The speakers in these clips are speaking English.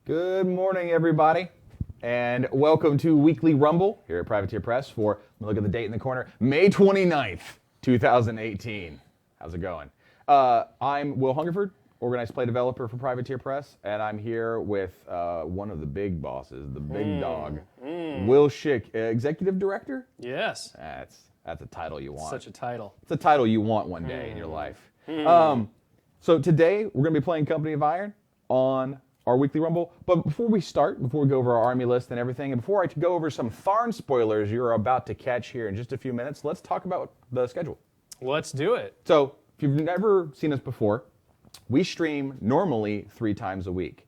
Good morning, everybody, and welcome to Weekly Rumble here at Privateer Press for, look at the date in the corner, May 29th, 2018. How's it going? I'm Will Hungerford, organized play developer for Privateer Press, and I'm here with one of the big bosses, the big dog, Will Schick, executive director? Yes. That's a title you want. Such a title. It's a title you want one day in your life. So today, we're going to be playing Company of Iron on our Weekly Rumble. But before we go over our army list and everything, and before I go over some Tharn spoilers you're about to catch here in just a few minutes, let's talk about the schedule. Let's do it. So, if you've never seen us before, we stream normally 3 times a week.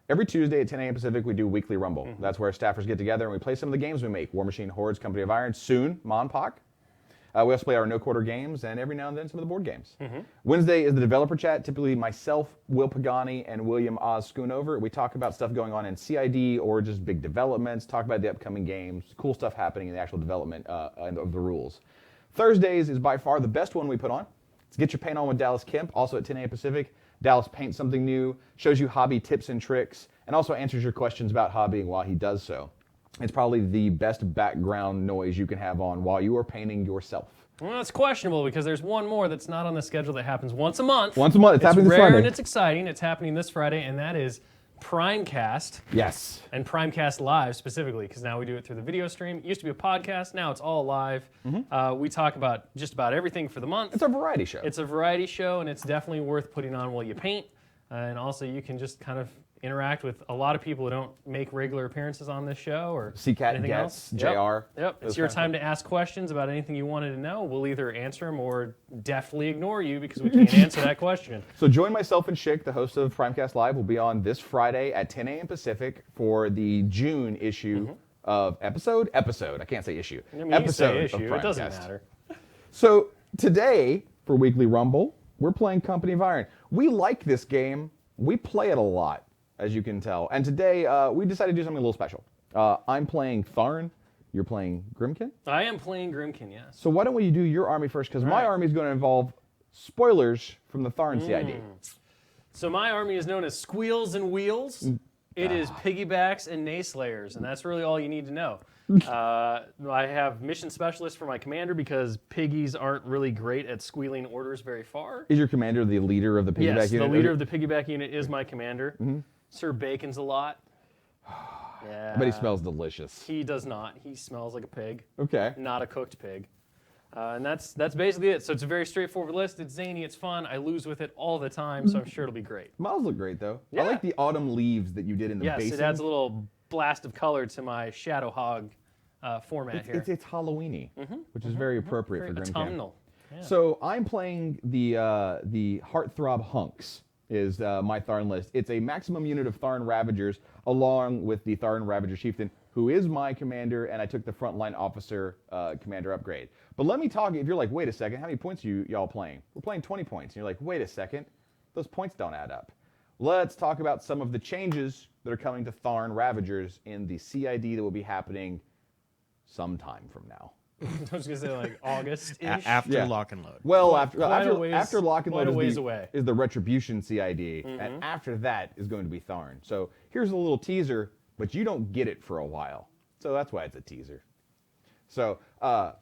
Every Tuesday at 10 a.m. Pacific, we do Weekly Rumble. That's where staffers get together and we play some of the games we make. War Machine, Hordes, Company of Iron, soon, Monpok. We also play our no-quarter games, and every now and then some of the board games. Wednesday is the developer chat, typically myself, Will Pagani, and William Oz Schoonover. We talk about stuff going on in CID or just big developments, talk about the upcoming games, cool stuff happening in the actual development of the rules. Thursdays is by far the best one we put on. It's Get Your Paint On with Dallas Kemp, also at 10 a.m. Pacific. Dallas paints something new, shows you hobby tips and tricks, and also answers your questions about hobbying while he does so. It's probably the best background noise you can have on while you are painting yourself. Well, it's questionable because there's one more that's not on the schedule that happens once a month. Once a month. It's happening this rare Friday. And it's exciting. It's happening this Friday, and that is Primecast. Yes. And Primecast Live specifically, because now we do it through the video stream. It used to be a podcast. Now it's all live. We talk about just about everything for the month. It's a variety show. It's a variety show, and it's definitely worth putting on while you paint. And also, you can just kind of interact with a lot of people who don't make regular appearances on this show or CCAT, anything Gets, else. JR. Yep. It's your time to ask questions about anything you wanted to know. We'll either answer them or deftly ignore you because we can't answer that question. So join myself and Schick, the host of Primecast Live. Will be on this Friday at 10 a.m. Pacific for the June issue of episode. I can't say issue. I mean, episode you can say issue. of It doesn't Primecast. matter. So today, for Weekly Rumble, we're playing Company of Iron. We like this game. We play it a lot, as you can tell. And today, we decided to do something a little special. I'm playing Tharn. You're playing Grymkin. I am playing Grymkin, yes. So why don't we do your army first? Because my army is going to involve spoilers from the Tharn CID. So my army is known as Squeals and Wheels. It is piggybacks and nayslayers, and that's really all you need to know. I have mission specialists for my commander because piggies aren't really great at squealing orders very far. Is your commander the leader of the piggyback Yes, unit? the leader of the piggyback unit is my commander. Sir Bacon's a lot. Yeah. I bet he smells delicious. He does not. He smells like a pig, Okay. not a cooked pig. And that's basically it. So it's a very straightforward list. It's zany. It's fun. I lose with it all the time, so I'm sure it'll be great. Models look great, though. Yeah. I like the autumn leaves that you did in the Yes, basin. it adds a little blast of color to my Shadow Hog format here. It's Halloween-y, which is very appropriate for Very Grimcan. autumnal. Yeah. So I'm playing the Heartthrob Hunks is my Tharn list. It's a maximum unit of Tharn Ravagers along with the Tharn Ravager Chieftain, who is my commander, and I took the frontline officer commander upgrade. But let me talk, if you're like, wait a second, how many points are y'all playing? We're playing 20 points. And you're like, wait a second, those points don't add up. Let's talk about some of the changes that are coming to Tharn Ravagers in the CID that will be happening sometime from now. I was going to say like August-ish. After Yeah. lock and load. Well, Quite a ways- after Lock and quite a Load ways away. is the Retribution CID, and after that is going to be Tharn. So here's a little teaser, but you don't get it for a while. So that's why it's a teaser. So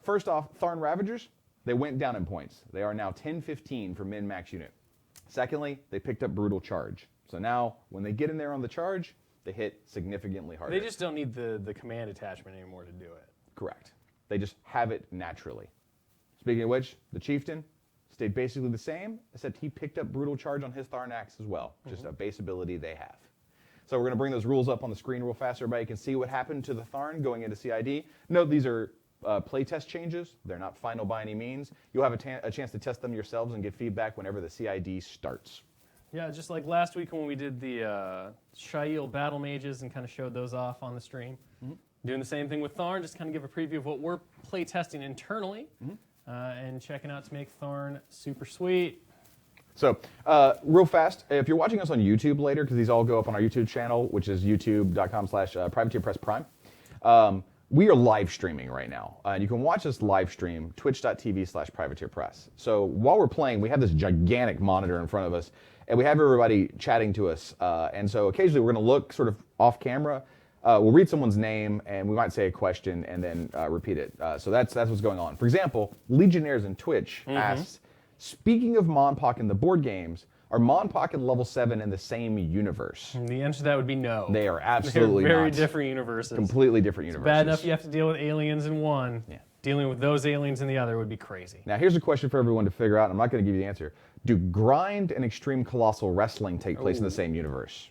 first off, Tharn Ravagers, they went down in points. They are now 10-15 for min-max unit. Secondly, they picked up Brutal Charge. So now when they get in there on the charge, they hit significantly harder. They just don't need the command attachment anymore to do it. Correct. They just have it naturally. Speaking of which, the Chieftain stayed basically the same, except he picked up Brutal Charge on his Tharn Axe as well. Just a base ability they have. So we're going to bring those rules up on the screen real fast so everybody can see what happened to the Tharn going into CID. Note these are playtest changes. They're not final by any means. You'll have a chance to test them yourselves and give feedback whenever the CID starts. Yeah, just like last week when we did the Shail Battle Mages and kind of showed those off on the stream. Doing the same thing with Tharn, just kind of give a preview of what we're play testing internally and checking out to make Tharn super sweet. So, real fast, if you're watching us on YouTube later, because these all go up on our YouTube channel, which is youtube.com/privateerpressprime, we are live streaming right now. And you can watch us live stream, twitch.tv/privateerpress. So while we're playing, we have this gigantic monitor in front of us, and we have everybody chatting to us. And so occasionally we're going to look sort of off camera. We'll read someone's name, and we might say a question and then repeat it. So that's what's going on. For example, Legionnaires in Twitch asks, speaking of Monpok in the board games, are Monpok and Level 7 in the same universe? The answer to that would be no. They are absolutely They're very not. different universes. Completely different universes. Bad enough you have to deal with aliens in one. Yeah. Dealing with those aliens in the other would be crazy. Now, here's a question for everyone to figure out. I'm not going to give you the answer. Do Grind and Extreme Colossal Wrestling take place in the same universe?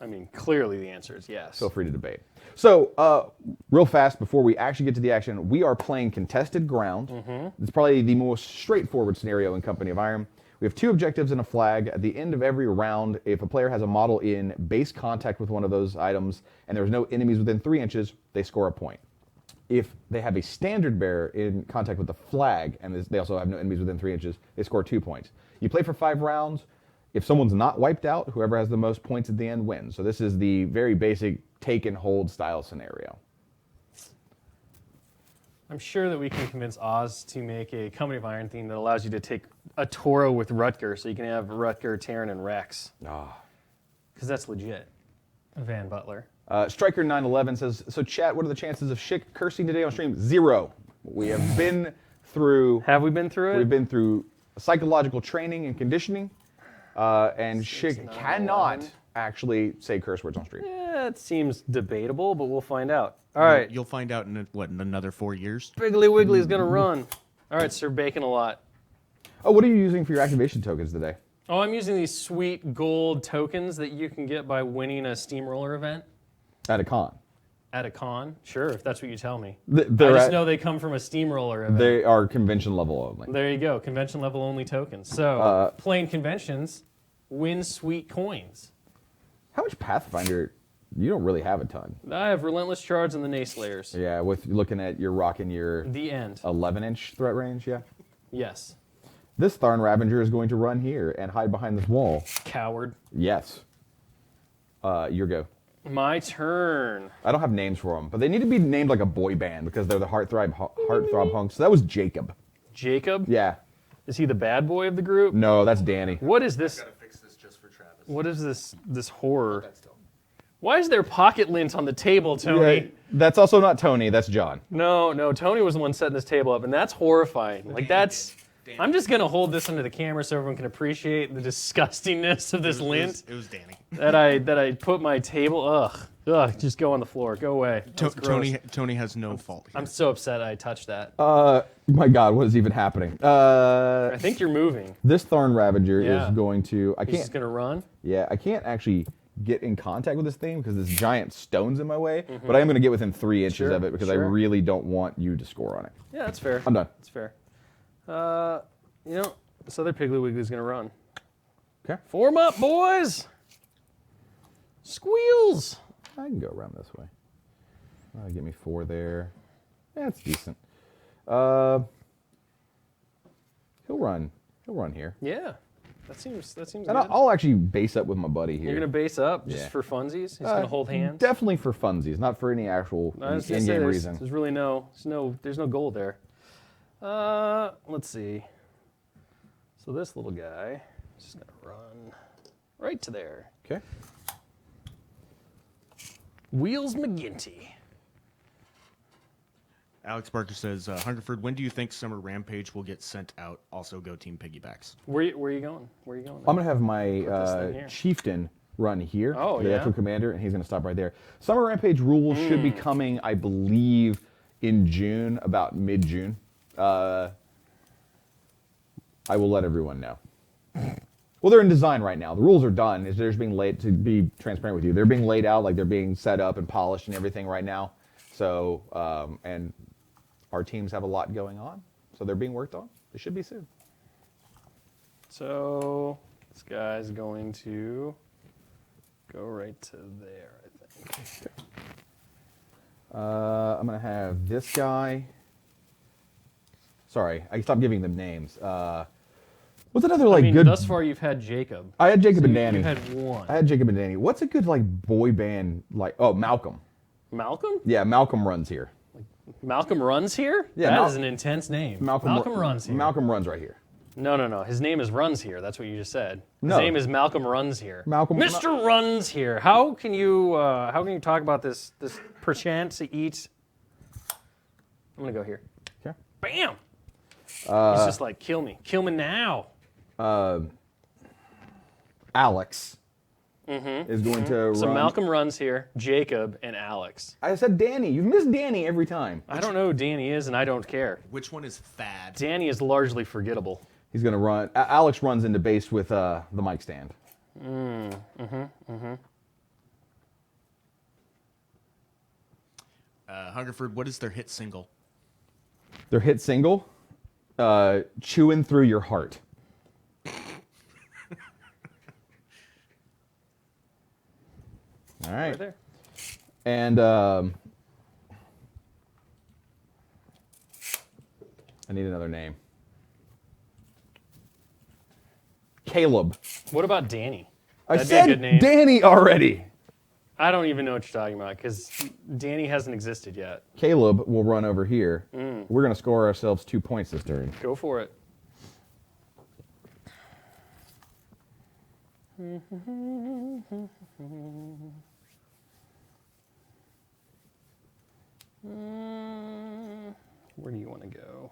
I mean, clearly the answer is yes. Feel free to debate. So, real fast, before we actually get to the action, we are playing Contested Ground. It's probably the most straightforward scenario in Company of Iron. We have 2 objectives and a flag. At the end of every round, if a player has a model in base contact with one of those items and there's no enemies within 3 inches, they score a point. If they have a standard bearer in contact with the flag and they also have no enemies within 3 inches, they score 2 points. You play for 5 rounds. If someone's not wiped out, whoever has the most points at the end wins. So this is the very basic take and hold style scenario. I'm sure that we can convince Oz to make a Company of Iron theme that allows you to take a Toro with Rutger, so you can have Rutger, Terran, and Rex. Because that's legit. Van Butler. Striker911 says, so chat, what are the chances of Schick cursing today on stream? 0. We have been through... Have we been through it? We've been through psychological training and conditioning, and Schick cannot actually say curse words on stream. Yeah, it seems debatable, but we'll find out. All right. You'll find out in in another 4 years. Piggly Wiggly is going to run. All right, Sir Bacon a lot. Oh, what are you using for your activation tokens today? Oh, I'm using these sweet gold tokens that you can get by winning a Steamroller event At a con. at a con. Sure, if that's what you tell me. I They're just at- know they come from a Steamroller event. They are convention level only. There you go, convention level only tokens. So, playing conventions, win sweet coins. How much Pathfinder? You don't really have a ton. I have Relentless Charge and the Nayslayers. Yeah, with looking at your rocking your The end. 11-inch threat range, yeah. Yes. This Tharn Ravager is going to run here and hide behind this wall. Coward. Yes. Your go. My turn. I don't have names for them, but they need to be named like a boy band because they're the Heartthrob hunks. So that was Jacob. Jacob? Yeah. Is he the bad boy of the group? No, that's Danny. What is this? Gotta fix this just for Travis. What is this horror? Why is there pocket lint on the table, Tony? Yeah, that's also not Tony. That's John. No, Tony was the one setting this table up, and that's horrifying. Like, that's... I'm just going to hold this under the camera so everyone can appreciate the disgustingness of this lint It was Danny. that I put my table... Ugh, just go on the floor. Go away. That's gross. Tony has no fault here. I'm so upset I touched that. My God, what is even happening? I think you're moving. This Tharn Ravager Yeah. is going to. I He's can't. just going to run? Yeah, I can't actually get in contact with this thing because this giant stone's in my way. But I am going to get within 3 inches Sure, of it because I sure. really don't want you to score on it. Yeah, that's fair. I'm done. That's fair. This other Piggly Wiggly's going to run. Okay. Form up, boys! Squeals! I can go around this way. Get me 4 there. Yeah, it's decent. He'll run. He'll run here. Yeah, that seems And good. I'll actually base up with my buddy here. You're gonna base up just Yeah. for funsies. He's gonna hold hands. Definitely for funsies, not for any actual I was gonna say, in-game there's, reason. there's really there's no goal there. Let's see. So this little guy is just gonna run right to there. Okay. Wheels McGinty. Alex Barker says, Hungerford, when do you think Summer Rampage will get sent out? Also, go Team Piggybacks. Where you going? Where you going? I'm gonna have my this thing here. chieftain run here, Oh, the yeah? actual commander, and he's gonna stop right there. Summer Rampage rules should be coming, I believe, in June, about mid-June. I will let everyone know. Well, they're in design right now. The rules are done. They're just being laid, to be transparent with you. They're being laid out, like they're being set up and polished and everything right now. So, and our teams have a lot going on, so they're being worked on. They should be soon. So this guy's going to go right to there, I think. I'm gonna have this guy. Sorry, I stopped giving them names. What's another like I mean, good? thus far you've had Jacob. I had Jacob So and you Danny. had one. I had Jacob and Danny. What's a good like boy band like? Oh, Malcolm. Malcolm? Yeah, Malcolm runs here. Malcolm runs here? Yeah, That is an intense name. Malcolm runs here. Malcolm runs right here. No. His name is Runs Here. That's what you just said. His No. name is Malcolm Runs Here. Mr. Runs Here. How can you talk about this perchance to eat? I'm gonna go here. Okay. Bam. He's just like, kill me now. Alex is going to run. So Malcolm Runs Here, Jacob, and Alex. I said Danny. You've missed Danny every time. I don't know who Danny is, and I don't care. Which one is Thad? Danny is largely forgettable. He's going to run. Alex runs into base with the mic stand. Hungerford, what is their hit single? Their hit single, Chewing Through Your Heart. All right. Right there. And I need another name. Caleb. What about Danny? I That'd be a said good name. Danny already. I don't even know what you're talking about because Danny hasn't existed yet. Caleb will run over here. We're going to score ourselves 2 points this turn. Go for it. Where do you want to go?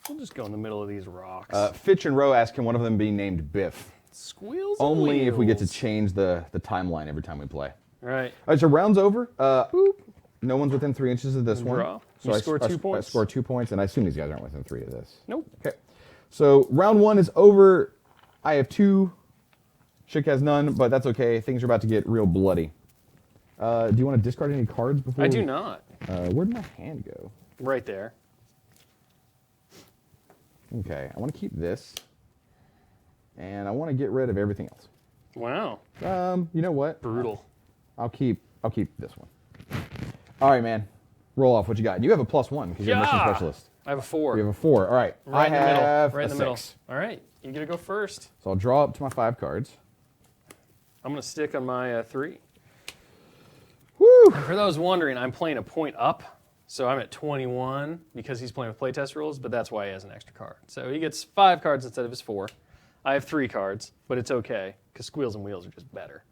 We'll just go in the middle of these rocks. Fitch and Rowe ask, can one of them be named Biff? Squeals and Only if we get to wheels. change the timeline every time we play. Right. All right, so round's over. Boop. No one's within 3 inches of this one. Draw. So You I score 2 points. I score 2 points, and I assume these guys aren't within 3 of this. Nope. Okay. So round 1 is over. I have 2. Schick has none, but that's okay. Things are about to get real bloody. Do you want to discard any cards before? I do not. Where'd my hand go? Right there. Okay, I want to keep this, and I want to get rid of everything else. Wow. You know what? Brutal. I'll keep this one. All right, man. Roll off what you got. You have a +1 because you're a mission Yeah. specialist. I have a 4. You have a 4. All right. Right in the middle. have Right in a the middle. 6. All right. You get to go first. So I'll draw up to my 5 cards. I'm going to stick on my 3. Woo! For those wondering, I'm playing a point up. So I'm at 21 because he's playing with playtest rules, but that's why he has an extra card. So he gets 5 cards instead of his 4. I have 3 cards, but it's okay because Squeals and Wheels are just better.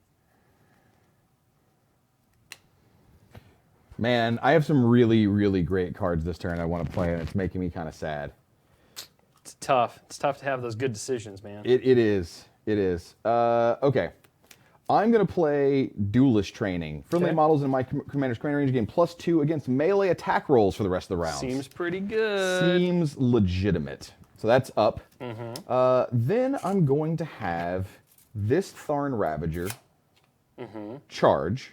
Man, I have some really, really great cards this turn I want to play, and it's making me kind of sad. It's tough. It's tough to have those good decisions, man. It is. It is. Okay. I'm going to play Duelist Training. Friendly Okay. models in my commander's command range gain +2 against melee attack rolls for the rest of the round. Seems pretty good. Seems legitimate. So that's up. Then I'm going to have this Tharn Ravager charge.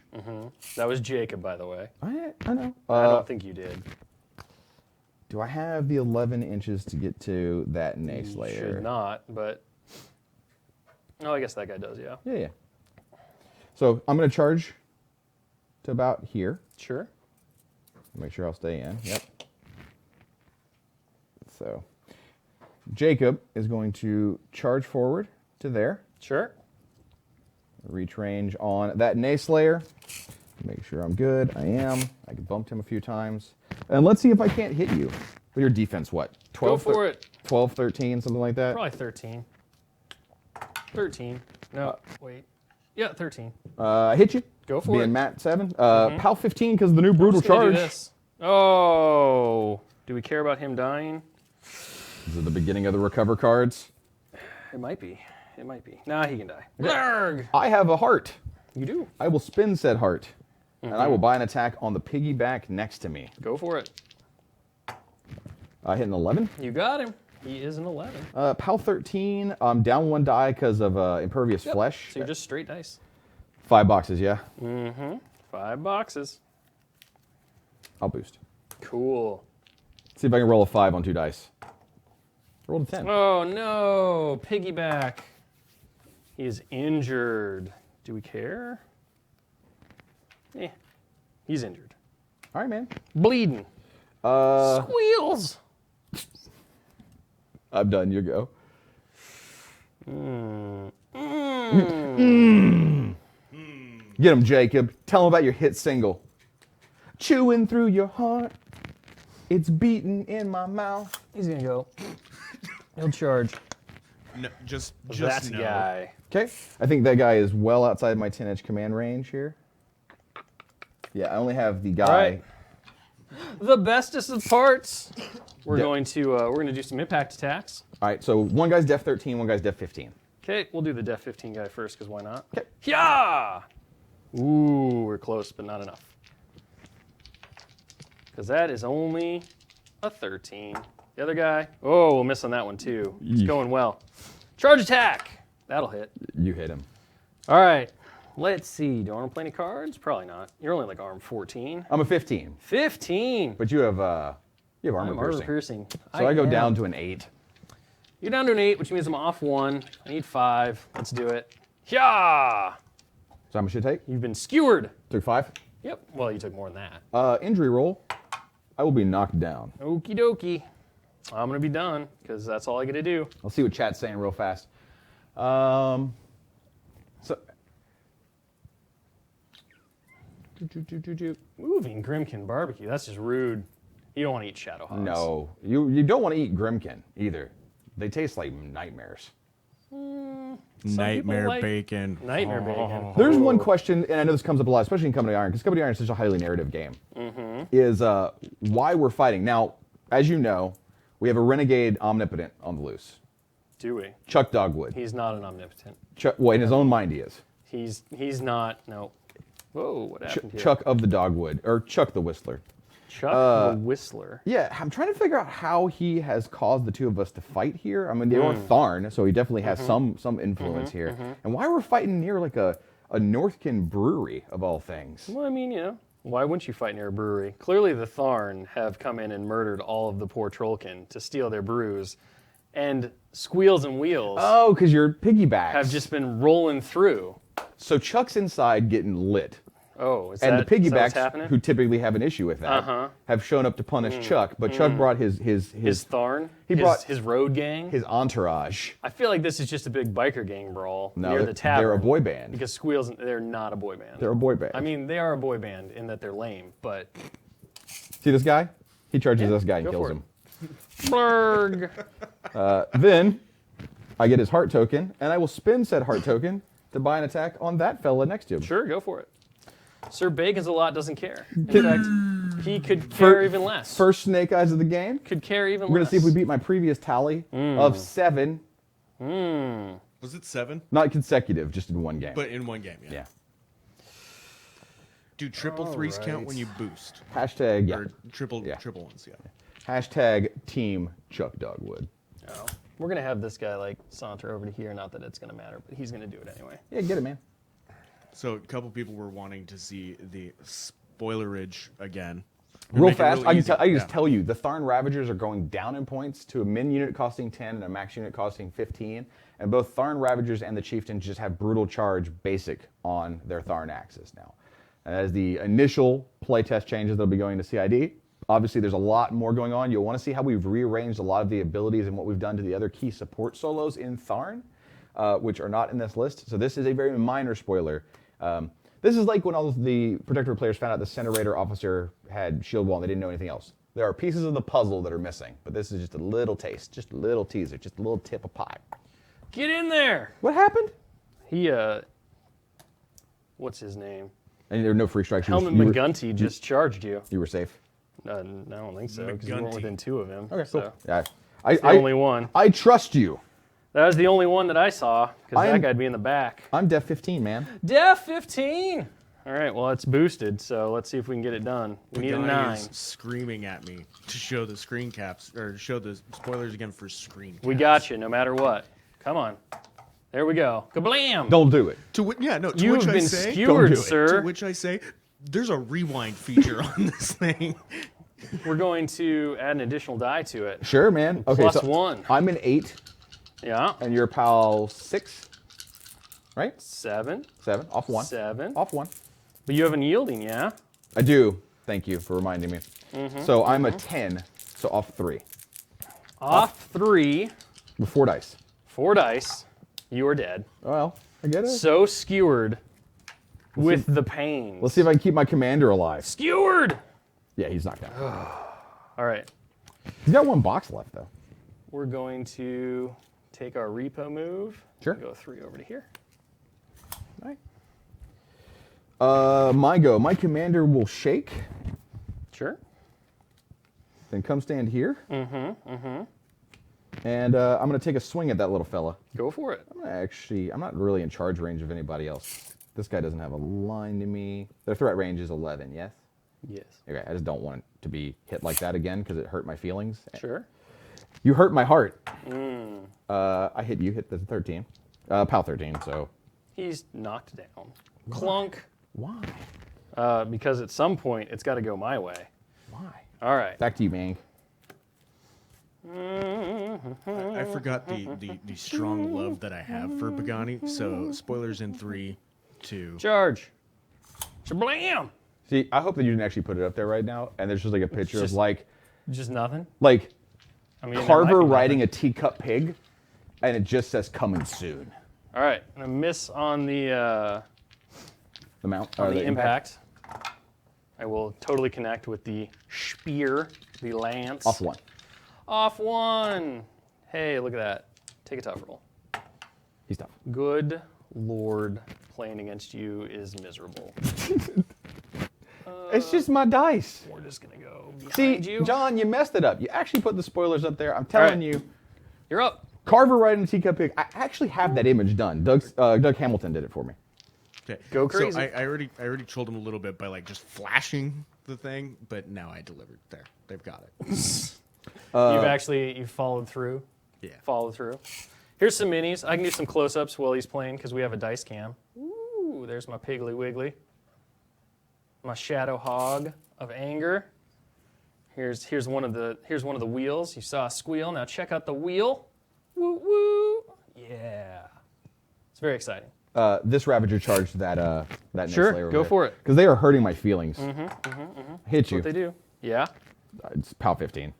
That was Jacob, by the way. I know. I don't think you did. Do I have the 11 inches to get to that Nay You Slayer? should not, but... Oh, I guess that guy does, yeah. Yeah. So I'm going to charge to about here. Sure. Make sure I'll stay in. Yep. So Jacob is going to charge forward to there. Sure. Reach range on that Nay Slayer. Make sure I'm good. I am. I bumped him a few times. And let's see if I can't hit you. But your defense, what? 12, Go for it. 12, 13, something like that? Probably 13. 13. No, wait. Yeah, 13. I hit you. Go for Being it. Matt 7. PAL 15 because the new brutal Just gonna charge. do this. Oh. Do we care about him dying? Is it the beginning of the recover cards? It might be. It might be. Nah, he can die. Larg! I have a heart. You do. I will spin said heart. And I will buy an attack on the piggyback next to me. Go for it. I hit an 11. You got him. He is an 11. PAL 13. I'm down 1 die because of impervious Yep. flesh. So you're just straight dice. 5 boxes, yeah. 5 boxes. I'll boost. Cool. See if I can roll a 5 on 2 dice. Rolled a 10. Oh no, piggyback. He is injured. Do we care? He's injured. All right, man. Bleeding. Squeals. I'm done. You go. Get him, Jacob. Tell him about your hit single. Chewing through your heart. It's beating in my mouth. He's gonna go. He'll charge. No, just That no. guy. Okay. I think that guy is well outside my 10-inch command range here. Yeah, I only have the guy. All right. The bestest of parts. We're Yeah. going to do some impact attacks. All right, so one guy's def 13, one guy's def 15. Okay, we'll do the def 15 guy first, because why not? Okay. Yeah! Ooh, we're close, but not enough. Because that is only a 13. The other guy, oh, we'll miss on that one too. It's Yeesh. going well. Charge attack! That'll hit. You hit him. All right, let's see. Do I want to play any cards? Probably not. You're only like arm 14. I'm a 15, 15! but you have armor I'm armor piercing. piercing. So I go am. down to an 8. You're down to an 8, which means I'm off 1. I need 5. Let's do it. Yeah! So how much should I take? You've been skewered. Took 5. Yep. Well, you took more than that. Injury roll. I will be knocked down. Okie dokie. I'm going to be done because that's all I get to do. I'll see what chat's saying real fast. So. Moving Grimkin barbecue. That's just rude. You don't want to eat Shadow Hogs. No, you don't want to eat Grimkin either. They taste like nightmares. Nightmare like bacon. Nightmare bacon. There's one question, and I know this comes up a lot, especially in Company Iron, because Company Iron is such a highly narrative game. Is why we're fighting now. As you know, we have a renegade omnipotent on the loose, Do we? Chuck Dogwood. He's not an omnipotent. Well, in his own mind, he is. He's not. No. Whoa, what happened here? Chuck of the Dogwood, or Chuck the Whistler. Chuck the Whistler. Yeah, I'm trying to figure out how he has caused the two of us to fight here. I mean, they are Tharn, so he definitely has some influence here. And why we're fighting near like a Northkin brewery of all things. Well, I mean, why wouldn't you fight near a brewery? Clearly, the Tharn have come in and murdered all of the poor Trollkin to steal their brews, and Squeals and Wheels Oh, because you're piggybacks. have just been rolling through. So Chuck's inside getting lit. Oh, is And that, the is that what's piggybacks, happening? who typically have an issue with that, have shown up to punish Chuck. But Chuck brought his his Tharn? He his, brought- his road gang? his entourage. I feel like this is just a big biker gang brawl No, near they're- the tavern. they're a boy band. Because Squeals, they're not a boy band. They're a boy band. I mean, they are a boy band in that they're lame, but See this guy? He charges this guy and go kills for him. blurg. Then I get his heart token, and I will spend said heart token to buy an attack on that fella next to him. Sure, go for it. Sir Bacon's a lot doesn't care. In fact, he could care even less. First snake eyes of the game. Could care even We're less. gonna see if we beat my previous tally of 7, Was it 7? not consecutive, just in one game. But in one game, yeah. yeah. Do triple threes count when you boost? Hashtag yeah. Or triple Yeah. triple ones, yeah. Hashtag Team Chuck Dogwood. Oh. We're going to have this guy like saunter over to here. Not that it's going to matter, but he's going to do it anyway. Yeah, get it, man. So a couple people were wanting to see the spoilerage again. Real Make it fast, I can, easy. I can just Yeah. tell you, the Tharn Ravagers are going down in points to a min unit costing 10 and a max unit costing 15. And both Tharn Ravagers and the Chieftains just have brutal charge basic on their Tharn axes now. And as the initial playtest changes that'll be going to CID, obviously there's a lot more going on. You'll want to see how we've rearranged a lot of the abilities and what we've done to the other key support solos in Tharn, which are not in this list. So this is a very minor spoiler. This is like when all of the Protector players found out the Centerator officer had shield wall and they didn't know anything else. There are pieces of the puzzle that are missing, but this is just a little taste, just a little teaser, just a little tip of pie. Get in there. What happened? He, what's his name? And there were no free strikes. Helmut you were, McGunty just charged you. you were safe. I don't think so, because you weren't McGunty. within 2 of him. Okay, so cool. Yeah, the only one. I trust you. That was the only one that I saw, because I'm- that guy'd be in the back. I'm Def 15, man. Def 15! All right, well, it's boosted, so let's see if we can get it done. We need a Guy 9. is screaming at me to show the screen caps or show the spoilers again for screen caps. We got you, no matter what. Come on. There we go. Kablam! Don't do it. To which, yeah, no. To You which have I been say, skewered, Don't do it. sir. To which I say, there's a rewind feature on this thing. We're going to add an additional die to it. Sure, man. Okay, Plus so 1. I'm an 8, Yeah. and you're pal 6, right? 7. 7, off 1. 7. Off 1. But you have an yielding, yeah? I do. Thank you for reminding me. So I'm a 10, so off 3. Off 3. With 4 dice. 4 dice. You are dead. Well, I get it. So skewered with the pain. Let's see if I can keep my commander alive. Skewered! Yeah, he's knocked out. All right. He's got 1 box left, though. we're going to take our repo move. Sure. Go 3 over to here. All right. My go. My commander will shake, Sure. then come stand here. And I'm going to take a swing at that little fella. Go for it. I'm not really in charge range of anybody else. This guy doesn't have a line to me. Their threat range is 11, yes? Yes. Okay, I just don't want it to be hit like that again because it hurt my feelings. Sure. You hurt my heart. I hit you, hit the 13. PAL 13, so. He's knocked down. Clunk. Why? Because at some point, it's got to go my way. Why? All right. Back to you, Mang. I forgot the strong love that I have for Pagani. So spoilers in 3, 2. Charge. Shablam. See, I hope that you didn't actually put it up there right now, and there's just like a picture just- of like Just nothing. I mean, there might Carver be riding nothing. a teacup pig, and it just says coming soon. All right. I'm going to miss on the The mount, on the impact. I will totally connect with the spear, the lance. Off 1. Off 1. Hey, look at that. Take a tough roll. He's tough. Good Lord, playing against you is miserable. It's just my dice. We're just going to go See, behind you. John, you messed it up. You actually put the spoilers up there. I'm telling right. you. You're up. Carver riding a teacup pig. I actually have that image done. Doug Hamilton did it for me. Okay. Go crazy. So I already trolled him a little bit by like just flashing the thing, but now I delivered. There, they've got it. You've followed through. Yeah. Followed through. Here's some minis. I can do some close-ups while he's playing because we have a dice cam. Ooh, there's my Piggly Wiggly. My Shadow Hog of Anger. Here's one of the wheels. You saw a squeal. Now check out the wheel. Woo woo. Yeah. It's very exciting. This Ravager charged that Nyx Sure, Slayer over go there. for it. Because they are hurting my feelings. Hit That's you. what they do. Yeah. It's PAL 15.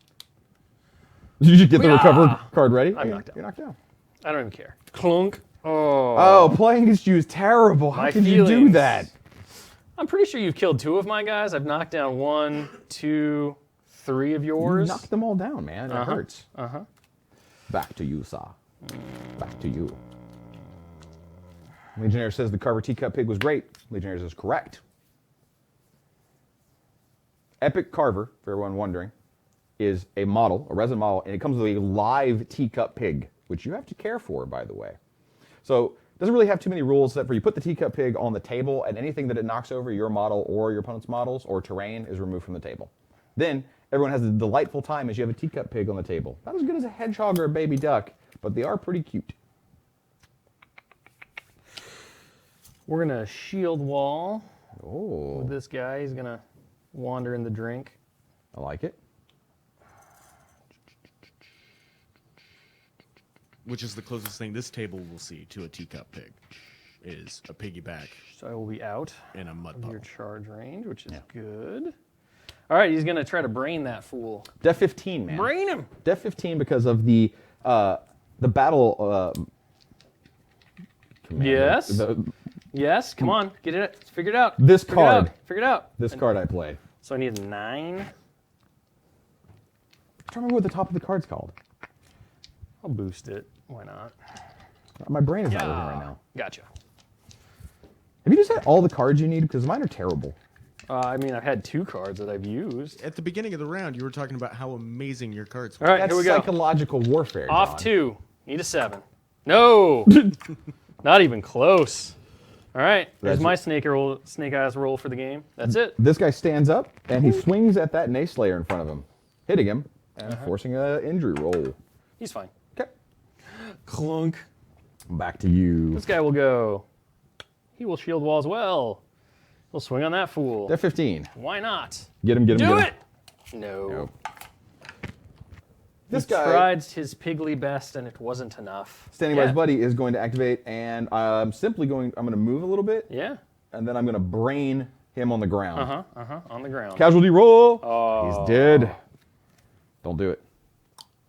Did you get the recover card ready? I'm knocked down. You're knocked down. I don't even care. Clunk. Oh. Oh, playing against you is terrible. How My can you do feelings. that? I'm pretty sure you've killed 2 of my guys. I've knocked down 1, 2, 3 of You yours. knocked them all down, man. It hurts. Uh-huh. Back to you, Saw. Back to you. Legionnaire says the Carver Teacup Pig was great. Legionnaire says correct. Epic Carver, for everyone wondering, is a model, a resin model, and it comes with a live teacup pig, which you have to care for, by the way. So it doesn't really have too many rules except for you put the teacup pig on the table, and anything that it knocks over, your model or your opponent's models or terrain, is removed from the table. Then everyone has a delightful time as you have a teacup pig on the table. Not as good as a hedgehog or a baby duck, but they are pretty cute. We're going to shield wall Oh, with this guy. He's going to wander in the drink. I like it. Which is the closest thing this table will see to a teacup pig, is a piggyback So I will be out in a mud of your puddle. charge range, which is good. All right, he's going to try to brain that fool. Def 15, man. Brain him. Def 15 because of the battle. Commander. Yes. Yes, come on, get it, figure it out. This Figure it out, card. Figure it out. This card I played. So I need a 9. I'm trying to remember what the top of the card's called. I'll boost it. Why not? My brain is not working right now. Gotcha. Have you just had all the cards you need? Because mine are terrible. I mean, I've had 2 cards that I've used. At the beginning of the round, you were talking about how amazing your cards were. All right, That's here we go. psychological warfare. Off John. 2. Need a 7. No! Not even close. All right, there's That's my it. snake eyes roll for the game. That's it. This guy stands up and he swings at that Nyx Slayer in front of him, hitting him and forcing an injury roll. He's fine. Okay. Clunk. Back to you. This guy will go. He will shield wall as well. He'll swing on that fool. Def 15. Why not? Get him, get him, Do get it! him. No. Nope. This He guy, tried his piggly best and it wasn't enough. standing by Yeah. his buddy, is going to activate, and I'm going to move a little bit, Yeah. and then I'm going to brain him on the ground. On the ground. Casualty roll. Oh. He's dead. Don't do it.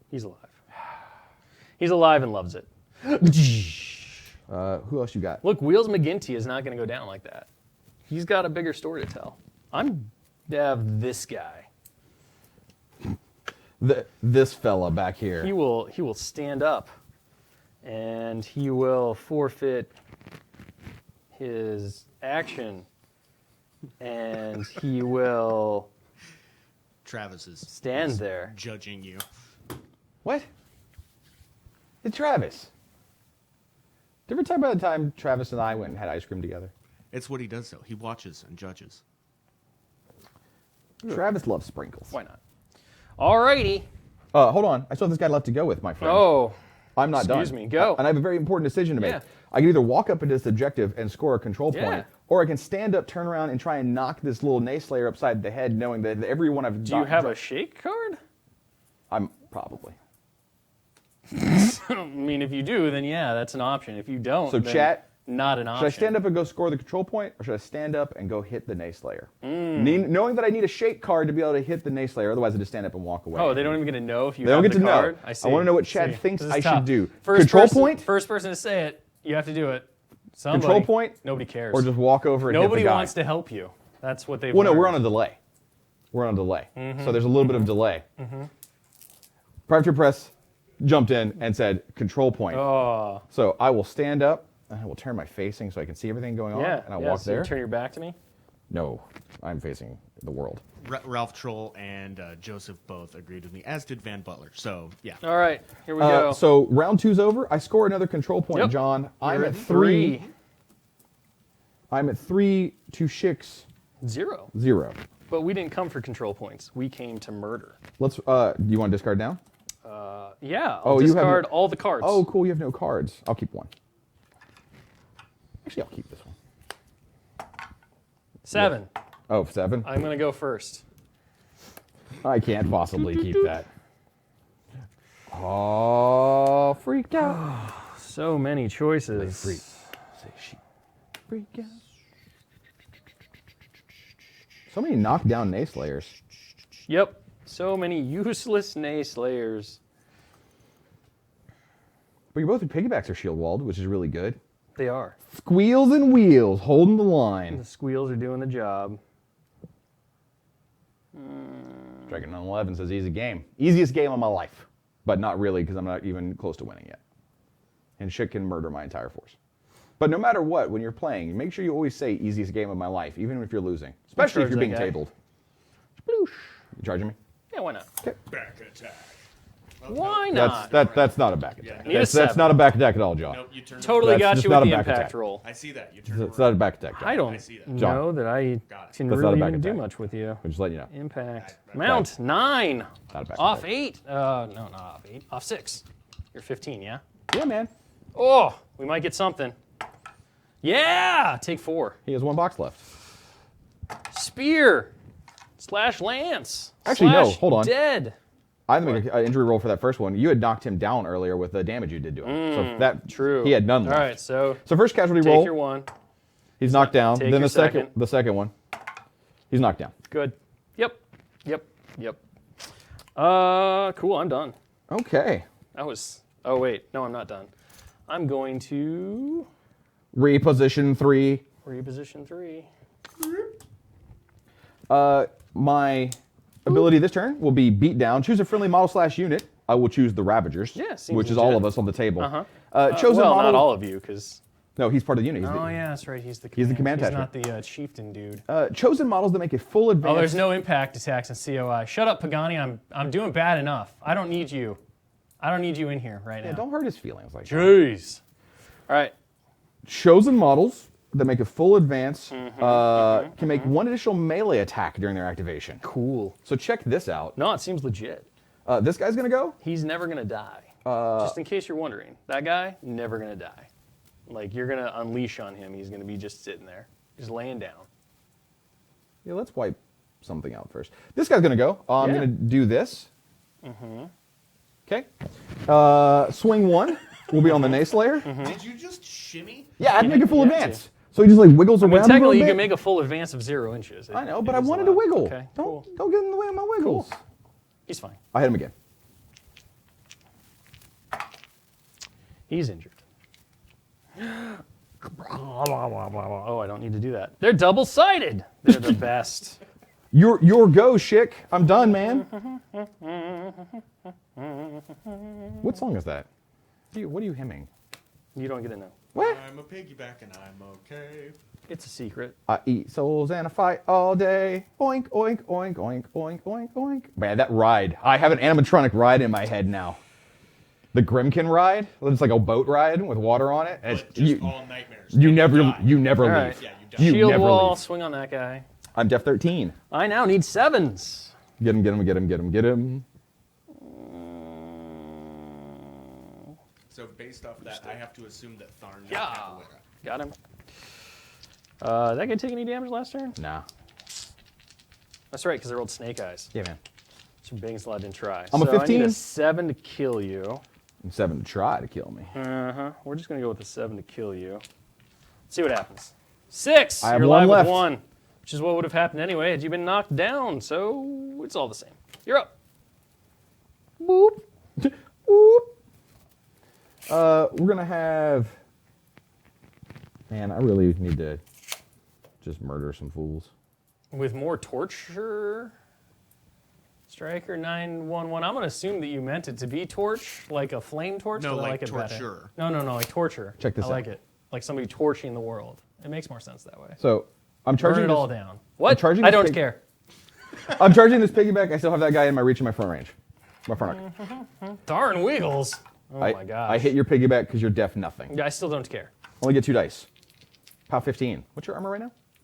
He's alive. He's alive and loves it. Who else you got? Look, Wheels McGinty is not going to go down like that. He's got a bigger story to tell. I'm have this guy. This fella back here. He will stand up, and he will forfeit his action, and he will Travis is stand there. judging you. What? It's Travis. Did you ever talk about the time Travis and I went and had ice cream together? It's what he does, though. He watches and judges. Travis loves sprinkles. Why not? Alrighty. Hold on. I still have this guy left to go with, my friend. Oh, I'm not done. excuse me, go. And I have a very important decision to make. Yeah. I can either walk up into this objective and score a control Yeah. point, or I can stand up, turn around, and try and knock this little Nayslayer upside the head, knowing that everyone I've do you have a shake card? I'm probably. I mean, if you do, then yeah, that's an option. If you don't, So then chat, not an option. should I stand up and go score the control point, or should I stand up and go hit the Nayslayer? Knowing that I need a shake card to be able to hit the Nayslayer, otherwise I just stand up and walk away. Oh, they don't even get to know if you They don't have get the to card? know. I see. I want to know what Chad See. thinks This is I tough. should do. First Control person, point, First person to say it, you have to do it. Somebody, control point, Nobody cares. or just walk over and Nobody hit the guy. wants to help you. That's what they've Well, no, learned. we're on a delay. We're on a delay. Mm-hmm. So there's a little bit of delay. Private Press jumped in and said, control point. Oh, So I will stand up, and I will turn my facing so I can see everything going on, yeah. and I'll yeah, walk so you there. turn your back to me. No, I'm facing the world. Ralph Troll and Joseph both agreed with me, as did Van Butler. So, yeah. All right, here we go. So round two's over. I score another control point, Yep. John. I'm You're at 3. I'm at 3 to Shik's 0. 0. But we didn't come for control points. We came to murder. Let's. Do you want to discard now? Yeah, I'll Oh, you have discard no- all the cards. Oh, cool. You have no cards. I'll keep one. Actually, I'll keep this one. 7. Oh, 7. I'm going to go first. I can't possibly keep that. Oh, freaked out. So many choices. Say sheep. Freak out. So many knockdown Nayslayers. Yep. So many useless Nayslayers. But you're both at piggybacks or shield walled, which is really good. They are. Squeals and wheels, holding the line. The squeals are doing the job. Dragon 11 says easy game. Easiest game of my life. But not really, because I'm not even close to winning yet. And shit can murder my entire force. But no matter what, when you're playing, make sure you always say easiest game of my life, even if you're losing. Especially if charge you're being that guy. tabled. Sploosh. You charging me? Yeah, why not? Okay. Back attack. Why not? That's not a back attack. Need a That's 7. not a back attack at all, John. Nope, you turn Totally That's got just you not with a the back impact attack. roll. I see that. You turn It's not a back attack. John. I don't see that. John. know that I Got it. can That's not a really back even do attack. much with you. I'm just letting you know. Impact. Right. Mount 9. Not a back Off attack. 8. No, not off 8. Off 6. You're 15, yeah? Yeah, man. Oh, we might get something. Yeah! Take 4. He has one box left. Spear. Slash lance. Actually, no, Slash hold on. Dead. I had to make an injury roll for that first one. You had knocked him down earlier with the damage you did to him. So that True. he had none All left. right, so So first casualty take roll, your 1. he's knocked down. take Then your the second one, he's knocked down. Good. Yep. Cool, I'm done. Okay. That was. Oh, wait. No, I'm not done. I'm going to Reposition 3. reposition 3. My ability this turn will be beat down. Choose a friendly model / unit. I will choose the Ravagers, Yeah, seems which is all legit. of us on the table. Uh-huh. Chosen well, model. not all of you, because. No, he's part of the unit. He's Oh, yeah, that's right. He's the He's the command He's attachment. not the chieftain dude. chosen models that make a full advance. Oh, there's no impact attacks in COI. Shut up, Pagani. I'm doing bad enough. I don't need you. I don't need you in here right Yeah, now. don't hurt his feelings like that. Jeez. All right. Chosen models that make a full advance Mm-hmm, can make one additional melee attack during their activation. Cool. So check this out. No, it seems legit. This guy's gonna go. He's never gonna die. Just in case you're wondering, that guy never gonna die. Like you're gonna unleash on him. He's gonna be just sitting there, just laying down. Yeah, let's wipe something out first. This guy's gonna go. I'm Yeah. gonna do this. Okay. Swing 1 will be on the Nayslayer. Did you just shimmy? Yeah, I'd make a full you have advance. So he just like wiggles I around mean, a little technically, you bit. can make a full advance of 0 inches. I know, It but I is wanted to allowed. wiggle. Okay, Don't cool. get in the way of my wiggles. Cool. He's fine. I hit him again. He's injured. Oh, I don't need to do that. They're double-sided. They're the best. Your go, Schick. I'm done, man. What song is that? What are you hemming? You don't get to know. What? I'm a piggyback and I'm okay. It's a secret. I eat souls and I fight all day. Oink, oink, oink, oink, oink, oink, oink. Man, that ride. I have an animatronic ride in my head now. The Grimkin ride. It's like a boat ride with water on it. But just all nightmares. You And never die. leave. All right. Yeah, you die. You Shield never wall, leave. swing on that guy. I'm Def 13. I now need 7s. Get him, get him, get him, get him, get him. So based off that, I have to assume that Tharn is Yeah. Capoeira. Got him. That guy take any damage last turn? Nah. That's right, because they rolled snake eyes. Yeah, man. So Bingslot didn't try. I'm a so I 15. need a 7 to kill you. And 7 to try to kill me. We're just going to go with a 7 to kill you. See what happens. 6! I have You're one alive left. with 1. Which is what would have happened anyway had you been knocked down. So it's all the same. You're up. Boop. Boop. We're gonna have. Man, I really need to just murder some fools. With more torture. Striker 911. I'm going to assume that you meant it to be torch, like a flame torch. No, but I like it better. torture. No, like torture. Check this I like out. it. Like somebody torching the world. It makes more sense that way. So I'm Burn charging. it all This, down. What? charging I this don't pig- care. I'm charging this piggyback. I still have that guy in my reach in my front range. My front arc. Darn Wiggles. Oh my gosh. I hit your piggyback because you're deaf nothing. I still don't care. Only get 2 dice. Pow 15. What's your armor right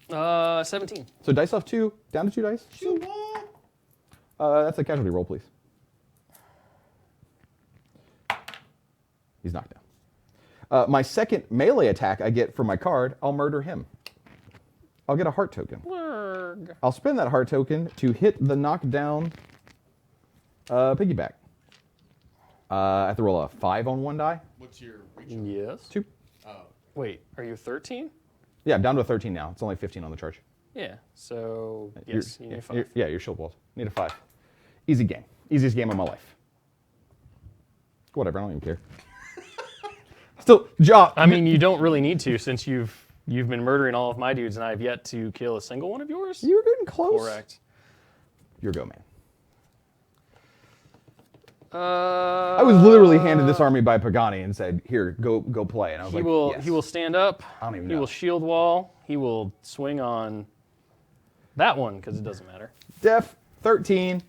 now? 17. So dice off 2, down to 2 dice. That's a casualty roll, please. He's knocked down. My second melee attack I get for my card, I'll murder him. I'll get a heart token. Word. I'll spend that heart token to hit the knockdown piggyback. I have to roll a 5 on 1 die. What's your reach? Yes. 2. Oh, Wait, are you 13? Yeah, I'm down to a 13 now. It's only 15 on the charge. Yeah. So, yes, you need 5. Yeah, your shield walls. Need a 5. Easy game. Easiest game of my life. Whatever, I don't even care. Still, job. I mean, you don't really need to since you've been murdering all of my dudes and I have yet to kill a single one of yours. You were getting close. Correct. Your go, man. I I was literally handed this army by Pagani and said, "Here, go play." And I was He like, will. yes. He will stand up. I don't even He know. will shield wall. He will swing on that one because it doesn't matter. Def 13.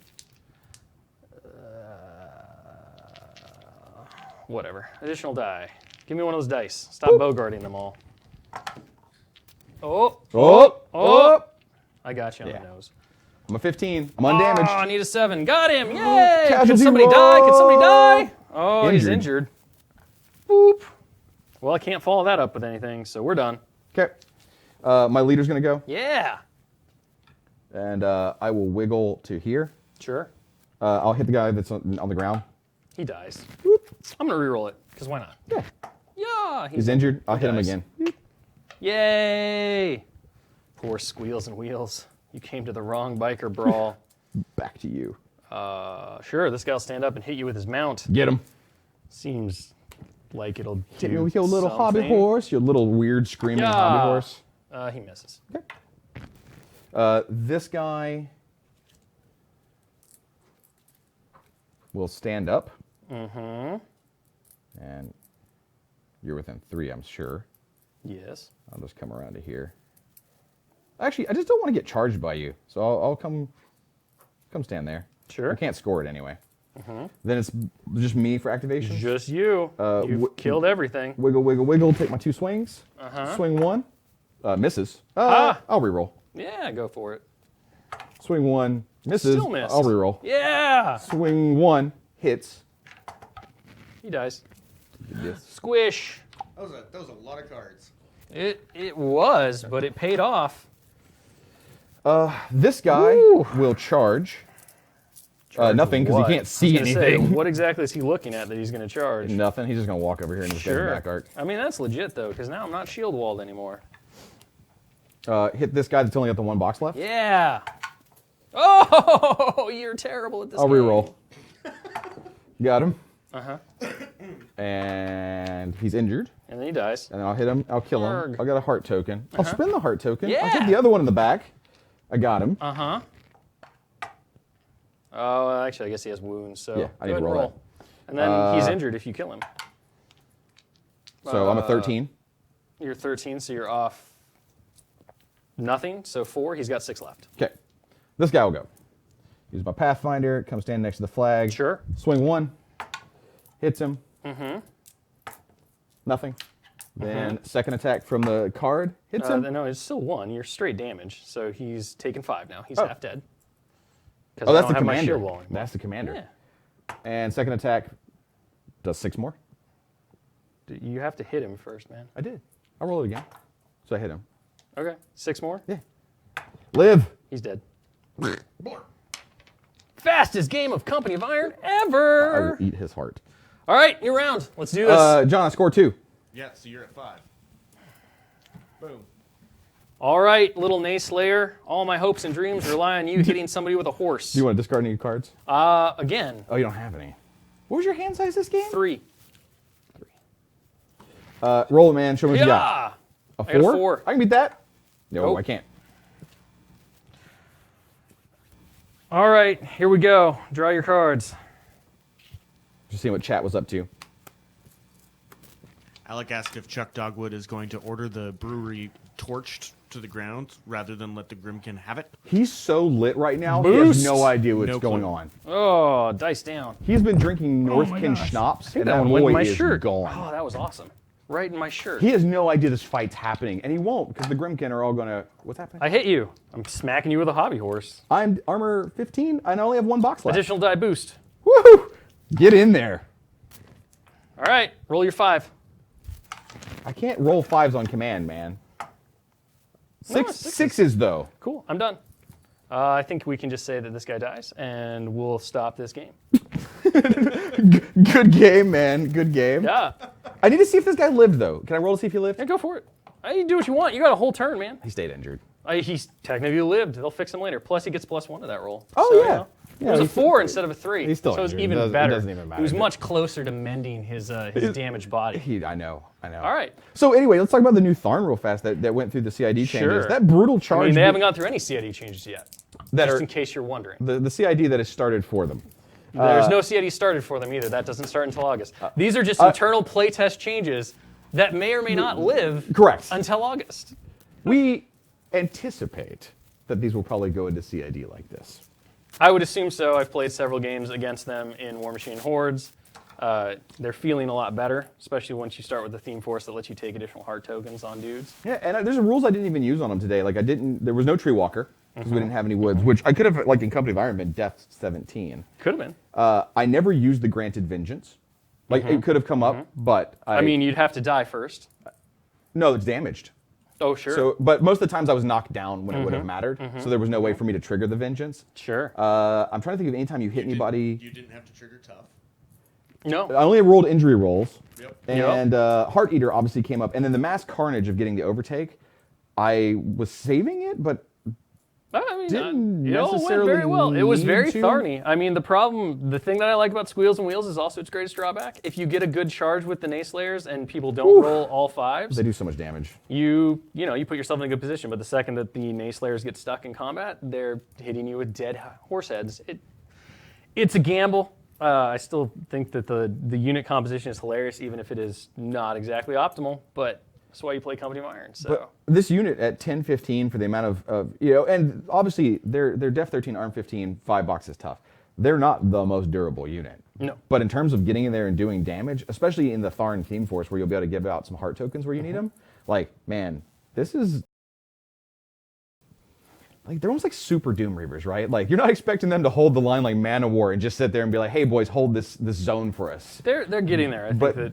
Whatever. Additional die. Give me one of those dice. Stop bogarting them all. Oh. Oh. I got you on Yeah. the nose. I'm a 15. I'm undamaged. Oh, I need a 7. Got him. Yay. Could Casualty somebody roll. die? Could somebody die? Oh, he's Injured. injured. Boop. Well, I can't follow that up with anything, so we're done. Okay. My leader's gonna go, Yeah. and I will wiggle to here. Sure. I'll hit the guy that's on the ground. He dies. I'm going to reroll it, because why not? Yeah. Yeah. He's injured. I'll hit him dies. again. Yay! Poor Squeals and Wheels. You came to the wrong biker brawl. Back to you. Sure, this guy will stand up and hit you with his mount. Get him. Seems like it'll Hit me do with your little hobby something. horse. Your little weird screaming Yeah. hobby horse. He misses. This guy will stand up. Mm-hmm. And you're within 3, I'm sure. Yes. I'll just come around to here. Actually, I just don't want to get charged by you, so I'll come stand there. Sure. I can't score it anyway. Then it's just me for activation. Just you. You've killed everything. Wiggle, wiggle, wiggle. Take my 2 swings. Swing 1. Misses. I'll reroll. Yeah, go for it. Swing 1. Misses. Still missed. I'll reroll. Yeah! Swing 1. Hits. He dies. Yes. Squish. that was a lot of cards. It was, but it paid off. This guy Woo. will charge. Nothing, because What? he can't see I was gonna say, anything. what exactly is he looking at that he's going to charge? Nothing. He's just going to walk over here and just get his Sure. back arc. I mean, that's legit, though, because now I'm not shield walled anymore. Hit this guy that's only got the 1 box left. Yeah. Oh, you're terrible at this I'll game. reroll. Got him. Uh-huh. And he's injured. And then he dies. And then I'll hit him. I'll kill him. Arg. I'll get a heart token. I'll spin the heart token. I'll Yeah. hit the other one in the back. I got him. Uh-huh. Oh, actually, I guess he has wounds. So Yeah, I need go ahead to and roll And then he's injured if you kill him. So I'm a 13. You're 13, so you're off nothing. So 4. He's got 6 left. Okay. This guy will go. Use my Pathfinder. Come stand next to the flag. Sure. Swing 1. Hits him. Mm-hmm. Nothing. Then second attack from the card. Hits him. No, it's still 1. You're straight damage. So he's taken 5 now. He's Oh. half dead. Oh, that's I the don't have my commander. shield wall anymore. That's the commander. Yeah. And second attack does 6 more. You have to hit him first, man. I did. I'll roll it again. So I hit him. Okay. 6 more? Yeah. Live. He's dead. Fastest game of Company of Iron ever. I will eat his heart. All right, new round. Let's do this. John, I scored 2. Yeah, so you're at 5. Boom. All right, little Nayslayer. All my hopes and dreams rely on you hitting somebody with a horse. Do you want to discard any cards? Again, Oh, you don't have any. What was your hand size this game? 3. Roll it, man. Show me what you got. Yeah. A I got a 4? 4. I can beat that. No, Nope. I can't. All right, here we go. Draw your cards. Just seeing what chat was up to. Alec asked if Chuck Dogwood is going to order the brewery torched to the ground rather than let the Grimkin have it. He's so lit right now. He Boost. has no idea what's No going clue. on. Oh, dice down. He's been drinking Northkin gosh. schnapps, and That that one went in boy my is shirt. gone. Oh, that was awesome. Right in my shirt. He has no idea this fight's happening, and he won't because the Grimkin are all gonna. What's happening? I hit you. I'm smacking you with a hobby horse. I'm armor 15, and I only have 1 box left. Additional die boost. Woohoo! Get in there. All right, roll your 5. I can't roll 5s on command, man. it's 6s though. Cool, I'm done. I think we can just say that this guy dies, and we'll stop this game. Good game, man. Good game. Yeah, I need to see if this guy lived though. Can I roll to see if he lived? yeah, go for it. You do what you want. You got a whole turn, man. He stayed injured. He's technically lived. They'll fix him later. Plus, he gets +1 to that roll. Oh, So, yeah. You know, Yeah, it was a he's 4 instead of a 3. He's still so it was injured. even It doesn't- it better. doesn't even matter. He was much closer to mending his damaged body. I know. All right. So anyway, let's talk about the new Tharn real fast that went through the CID changes. Sure. That brutal charge. I mean, they haven't gone through any CID changes yet. that Just are in case you're wondering. the CID that has started for them. There's no CID started for them either. That doesn't start until August. These are just internal playtest changes that may or may not live Correct. until August. We anticipate that these will probably go into CID like this. I would assume so. I've played several games against them in War Machine Hordes. They're feeling a lot better, especially once you start with the theme force that lets you take additional heart tokens on dudes. Yeah, and there's rules I didn't even use on them today. Like there was no Tree Walker because we didn't have any woods, which I could have, like in Company of Iron, been Death 17. Could have been. I never used the Granted Vengeance. Like it could have come up, but I mean, you'd have to die first. no, it's damaged. Oh, sure. So, but most of the times I was knocked down when it would have mattered, so there was no way for me to trigger the vengeance. Sure. I'm trying to think of any time you hit anybody. You didn't have to trigger tough. No. I only rolled injury rolls, Yep. and Heart Eater obviously came up, and then the mass carnage of getting the overtake. I was saving it, but I mean, didn't it all went necessarily very well. It was need very to. Tharny. I mean, the thing that I like about Squeals and Wheels is also its greatest drawback. If you get a good charge with the Nayslayers and people don't roll all 5s, they do so much damage. you put yourself in a good position. But the second that the Nayslayers get stuck in combat, they're hitting you with dead horse heads. It's a gamble. I still think that the unit composition is hilarious, even if it is not exactly optimal. But that's why you play Company of Iron. So. But this unit at 10-15 for the amount of and obviously they're Def 13, Arm 15, 5 boxes tough. They're not the most durable unit. No. But in terms of getting in there and doing damage, especially in the Tharn Theme Force where you'll be able to give out some heart tokens where you need them, like, man, this is... Like, they're almost like super Doom Reavers, right? Like, you're not expecting them to hold the line like Man of War and just sit there and be like, hey, boys, hold this zone for us. They're getting there. I think But- that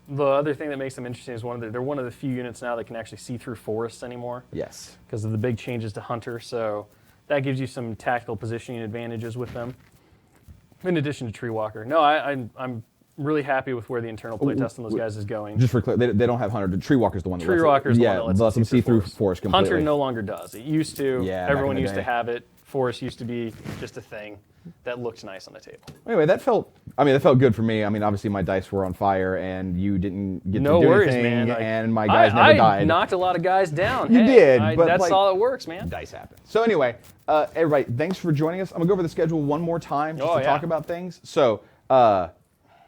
the other thing that makes them interesting is they're one of the few units now that can actually see through forests anymore Yes. because of the big changes to Hunter. So that gives you some tactical positioning advantages with them. In addition to Tree Walker, no, I'm really happy with where the internal playtest on those guys is going. Just for clear, they don't have Hunter. Tree Walker's the one that Tree lets Walker's it, the yeah, one that lets them see through forest. forest completely. Hunter no longer does. It used to. Yeah, back Everyone in the used to day. have it. Forest used to be just a thing that looked nice on the table. Anyway, that felt I mean, it felt good for me. I mean, obviously my dice were on fire, and you didn't get No to do worries, anything, man. Like, and my guys I never died. knocked a lot of guys down. You Hey, did, but, that's like, all it works, man. Dice happen. So anyway, everybody, thanks for joining us. I'm gonna go over the schedule one more time just to talk about things. So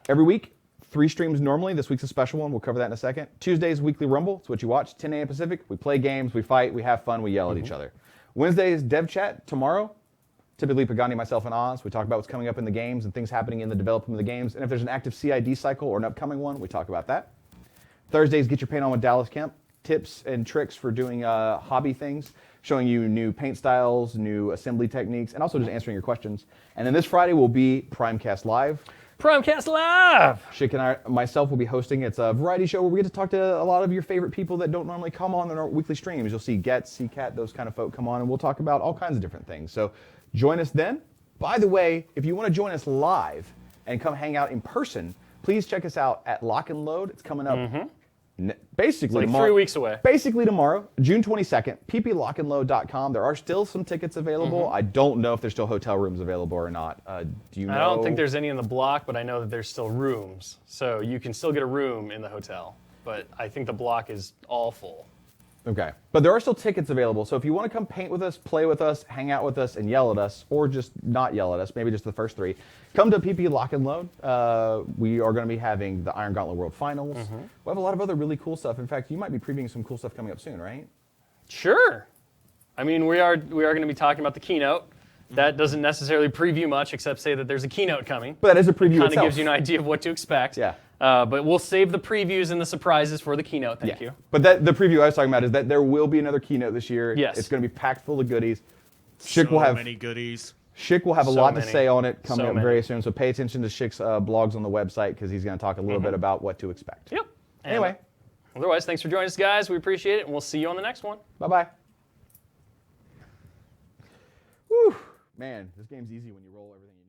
every week, 3 streams normally. This week's a special one. We'll cover that in a second. Tuesdays, Weekly Rumble. It's what you watch. 10 a.m. Pacific. We play games. We fight. We have fun. We yell at each other. Wednesdays, Dev Chat. Tomorrow, typically Pagani, myself, and Oz. We talk about what's coming up in the games and things happening in the development of the games. And if there's an active CID cycle or an upcoming one, we talk about that. Thursdays, Get Your Paint On with Dallas Kemp. Tips and tricks for doing hobby things, showing you new paint styles, new assembly techniques, and also just answering your questions. And then this Friday will be Primecast Live. Primecast Live! Schick and myself will be hosting. It's a variety show where we get to talk to a lot of your favorite people that don't normally come on in our weekly streams. You'll see Getz, CCAT, those kind of folk come on, and we'll talk about all kinds of different things. So join us then. By the way, if you want to join us live and come hang out in person, please check us out at Lock and Load. It's coming up basically Like tomorrow. 3 weeks away. Basically tomorrow, June 22nd, pplockandload.com. There are still some tickets available. I don't know if there's still hotel rooms available or not. Do you know? I don't think there's any in the block, but I know that there's still rooms. So you can still get a room in the hotel. But I think the block is all full. Okay. But there are still tickets available. So if you want to come paint with us, play with us, hang out with us, and yell at us, or just not yell at us, maybe just the first 3, come to PP Lock and Load. We are going to be having the Iron Gauntlet World Finals. We'll have a lot of other really cool stuff. In fact, you might be previewing some cool stuff coming up soon, right? Sure. I mean, we are going to be talking about the keynote. That doesn't necessarily preview much, except say that there's a keynote coming. But that is a preview Kind of itself. gives you an idea of what to expect. Yeah. But we'll save the previews and the surprises for the keynote. Thank you. But the preview I was talking about is that there will be another keynote this year. Yes. It's going to be packed full of goodies. Schick So will have many goodies. Schick will have a So lot to many. say on it coming So up many. very soon. So pay attention to Schick's blogs on the website because he's going to talk a little bit about what to expect. Yep. And Anyway, otherwise, thanks for joining us, guys. We appreciate it, and we'll see you on the next one. bye-bye. Whew. Man, this game's easy when you roll everything you need.